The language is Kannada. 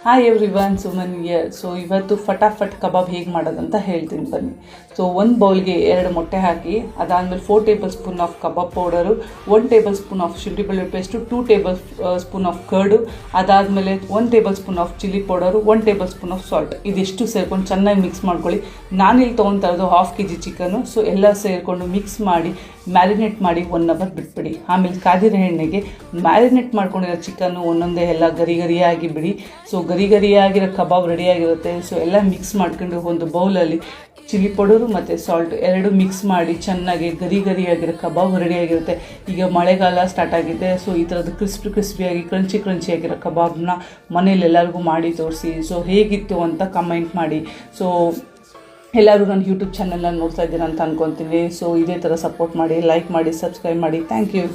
Hi everyone, Suman here. So ಇವತ್ತು ಫಟಾಫಟ್ ಕಬಾಬ್ ಹೇಗೆ ಮಾಡೋದಂತ ಹೇಳ್ತೀನಿ ಬನ್ನಿ. ಸೊ ಒಂದು ಬೌಲ್ಗೆ 2 ಮೊಟ್ಟೆ ಹಾಕಿ, ಅದಾದಮೇಲೆ 4 table spoon of kebab powder, 1 table spoon of ಶುಂಠಿ ಬೆಳ್ಳುಳ್ಳಿ paste, 2 table spoon of curd, ಅದಾದಮೇಲೆ 1 table spoon of chilli powder, 1 table spoon of salt. ಇದಿಷ್ಟು ಸೇರ್ಕೊಂಡು ಚೆನ್ನಾಗಿ ಮಿಕ್ಸ್ ಮಾಡ್ಕೊಳ್ಳಿ. ನಾನಿಲ್ಲಿ ತೊಗೊತಾ ಇರೋದು 1/2 kg ಚಿಕನ್ನು. ಸೊ ಎಲ್ಲ ಸೇರಿಕೊಂಡು ಮಿಕ್ಸ್ ಮಾಡಿ ಮ್ಯಾರಿನೇಟ್ ಮಾಡಿ 1 ಅವರ್ ಬಿಟ್ಬಿಡಿ. ಆಮೇಲೆ ಕಾದಿರೋ ಎಣ್ಣೆಗೆ ಮ್ಯಾರಿನೇಟ್ ಮಾಡ್ಕೊಂಡಿರೋ ಚಿಕನ್ನು ಒಂದೊಂದೇ ಎಲ್ಲ ಗರಿಯಾಗಿ ಬಿಡಿ. ಸೊ ಗರಿಯಾಗಿರೋ ಕಬಾಬ್ ರೆಡಿಯಾಗಿರುತ್ತೆ. ಸೊ ಎಲ್ಲ ಮಿಕ್ಸ್ ಮಾಡ್ಕೊಂಡು ಒಂದು ಬೌಲಲ್ಲಿ ಚಿಲ್ಲಿ ಪೌಡರು ಮತ್ತು ಸಾಲ್ಟ್ 2 ಮಿಕ್ಸ್ ಮಾಡಿ ಚೆನ್ನಾಗಿ ಗರಿಯಾಗಿರೋ ಕಬಾಬ್ ರೆಡಿಯಾಗಿರುತ್ತೆ. ಈಗ ಮಳೆಗಾಲ ಸ್ಟಾರ್ಟ್ ಆಗಿದೆ. ಸೊ ಈ ಥರದ್ದು ಕ್ರಿಸ್ಪಿಯಾಗಿ ಕ್ರಂಚಿಯಾಗಿರೋ ಕಬಾಬ್ನ ಮನೇಲಿ ಎಲ್ಲರಿಗೂ ಮಾಡಿ ತೋರಿಸಿ. ಸೊ ಹೇಗಿತ್ತು ಅಂತ ಕಮೆಂಟ್ ಮಾಡಿ. ಸೊ ಎಲ್ಲರೂ ನನ್ನ ಯೂಟ್ಯೂಬ್ ಚಾನಲ್ನ ನೋಡ್ತಾ ಇದ್ದೀರಾ ಅಂತ ಅಂದ್ಕೊತೀನಿ. ಸೊ ಇದೇ ಥರ ಸಪೋರ್ಟ್ ಮಾಡಿ, ಲೈಕ್ ಮಾಡಿ, ಸಬ್ಸ್ಕ್ರೈಬ್ ಮಾಡಿ. Thank you.